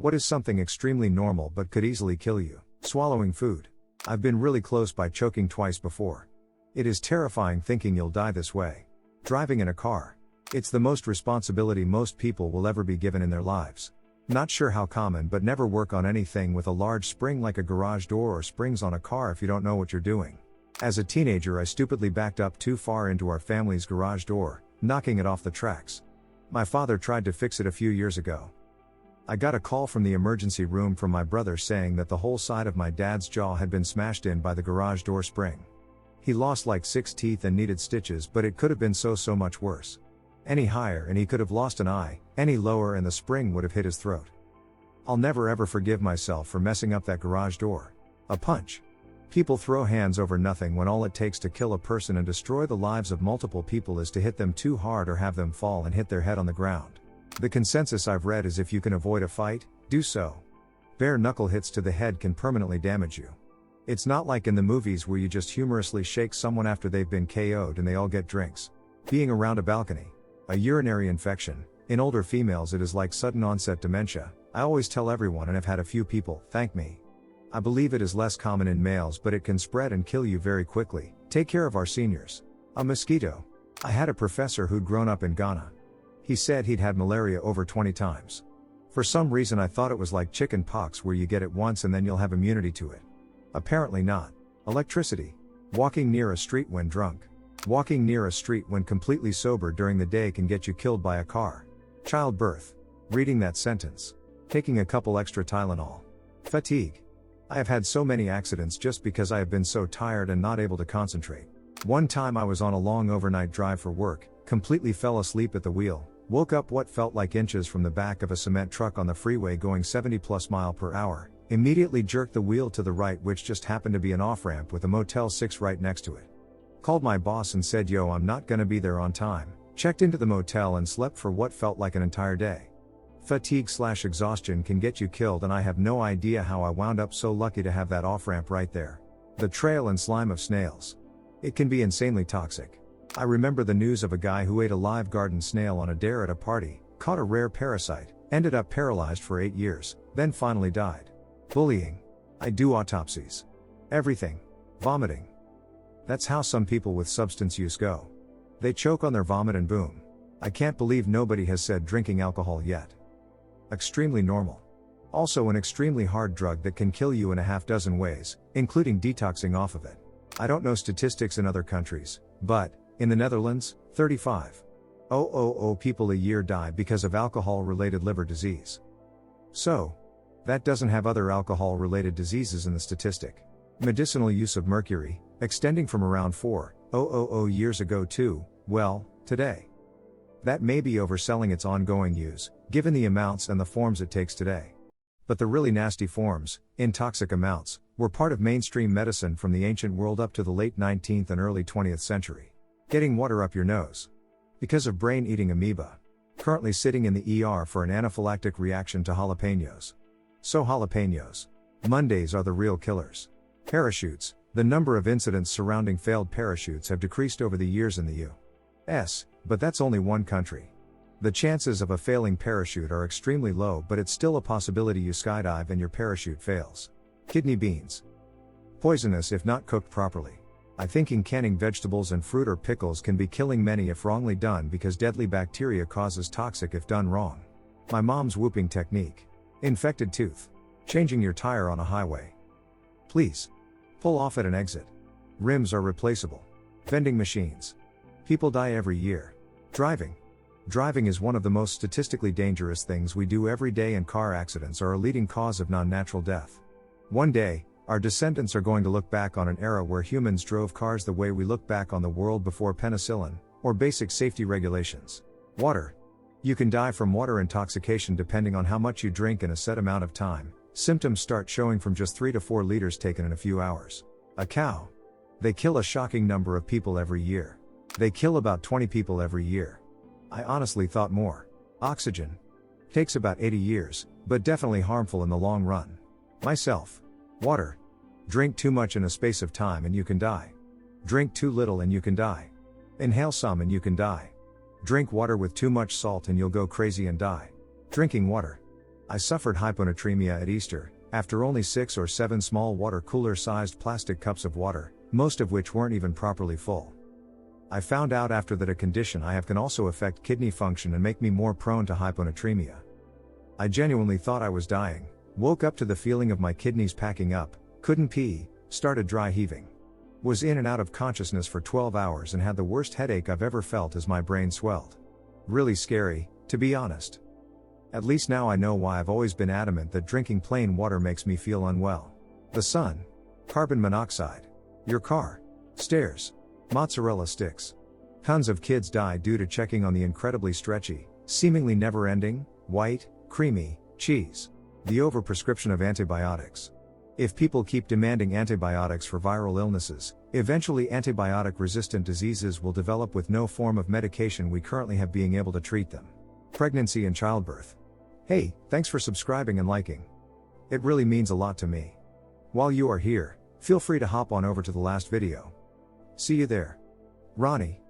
What is something extremely normal but could easily kill you? Swallowing food. I've been really close by choking twice before. It is terrifying thinking you'll die this way. Driving in a car. It's the most responsibility most people will ever be given in their lives. Not sure how common, but never work on anything with a large spring like a garage door or springs on a car if you don't know what you're doing. As a teenager, I stupidly backed up too far into our family's garage door, knocking it off the tracks. My father tried to fix it a few years ago. I got a call from the emergency room from my brother saying that the whole side of my dad's jaw had been smashed in by the garage door spring. He lost like 6 teeth and needed stitches, but it could have been so much worse. Any higher and he could have lost an eye, any lower and the spring would have hit his throat. I'll never ever forgive myself for messing up that garage door. A punch. People throw hands over nothing when all it takes to kill a person and destroy the lives of multiple people is to hit them too hard or have them fall and hit their head on the ground. The consensus I've read is if you can avoid a fight, do so. Bare knuckle hits to the head can permanently damage you. It's not like in the movies where you just humorously shake someone after they've been KO'd and they all get drinks. Being around a balcony. A urinary infection. In older females it is like sudden onset dementia. I always tell everyone and have had a few people thank me. I believe it is less common in males, but it can spread and kill you very quickly. Take care of our seniors. A mosquito. I had a professor who'd grown up in Ghana. He said he'd had malaria over 20 times. For some reason I thought it was like chicken pox where you get it once and then you'll have immunity to it. Apparently not. Electricity. Walking near a street when drunk. Walking near a street when completely sober during the day can get you killed by a car. Childbirth. Reading that sentence. Taking a couple extra Tylenol. Fatigue. I have had so many accidents just because I have been so tired and not able to concentrate. One time I was on a long overnight drive for work, completely fell asleep at the wheel, woke up what felt like inches from the back of a cement truck on the freeway going 70+ miles per hour, immediately jerked the wheel to the right, which just happened to be an off-ramp with a Motel 6 right next to it. Called my boss and said, "Yo, I'm not gonna be there on time." Checked into the motel and slept for what felt like an entire day. Fatigue/exhaustion can get you killed, and I have no idea how I wound up so lucky to have that off-ramp right there. The trail and slime of snails. It can be insanely toxic. I remember the news of a guy who ate a live garden snail on a dare at a party, caught a rare parasite, ended up paralyzed for 8 years, then finally died. Bullying. I do autopsies. Everything. Vomiting. That's how some people with substance use go. They choke on their vomit and boom. I can't believe nobody has said drinking alcohol yet. Extremely normal. Also an extremely hard drug that can kill you in a half dozen ways, including detoxing off of it. I don't know statistics in other countries, but, in the Netherlands, 35,000 people a year die because of alcohol-related liver disease. So, that doesn't have other alcohol-related diseases in the statistic. Medicinal use of mercury, extending from around 4,000 years ago to, well, today. That may be overselling its ongoing use, given the amounts and the forms it takes today. But the really nasty forms, in toxic amounts, were part of mainstream medicine from the ancient world up to the late 19th and early 20th century. Getting water up your nose. Because of brain-eating amoeba. Currently sitting in the ER for an anaphylactic reaction to jalapenos. So jalapenos. Mondays are the real killers. Parachutes. The number of incidents surrounding failed parachutes have decreased over the years in the U.S., but that's only one country. The chances of a failing parachute are extremely low, but it's still a possibility you skydive and your parachute fails. Kidney beans. Poisonous if not cooked properly. I think canning vegetables and fruit or pickles can be killing many if wrongly done, because deadly bacteria causes toxic if done wrong. My mom's whooping technique. Infected tooth. Changing your tire on a highway. Please. Pull off at an exit. Rims are replaceable. Vending machines. People die every year. Driving. Driving is one of the most statistically dangerous things we do every day, and car accidents are a leading cause of non-natural death. One day, our descendants are going to look back on an era where humans drove cars the way we look back on the world before penicillin, or basic safety regulations. Water. You can die from water intoxication depending on how much you drink in a set amount of time. Symptoms start showing from just 3 to 4 liters taken in a few hours. A cow. They kill a shocking number of people every year. They kill about 20 people every year. I honestly thought more. Oxygen. Takes about 80 years, but definitely harmful in the long run. Myself. Water. Drink too much in a space of time and you can die. Drink too little and you can die. Inhale some and you can die. Drink water with too much salt and you'll go crazy and die. Drinking water. I suffered hyponatremia at Easter, after only 6 or 7 small water cooler sized plastic cups of water, most of which weren't even properly full. I found out after that a condition I have can also affect kidney function and make me more prone to hyponatremia. I genuinely thought I was dying, woke up to the feeling of my kidneys packing up, couldn't pee, started dry heaving. Was in and out of consciousness for 12 hours and had the worst headache I've ever felt as my brain swelled. Really scary, to be honest. At least now I know why I've always been adamant that drinking plain water makes me feel unwell. The sun, carbon monoxide, your car, stairs, mozzarella sticks. Tons of kids die due to checking on the incredibly stretchy, seemingly never-ending, white, creamy, cheese. The overprescription of antibiotics. If people keep demanding antibiotics for viral illnesses, eventually antibiotic-resistant diseases will develop with no form of medication we currently have being able to treat them. Pregnancy and childbirth. Hey, thanks for subscribing and liking. It really means a lot to me. While you are here, feel free to hop on over to the last video. See you there. Ronnie.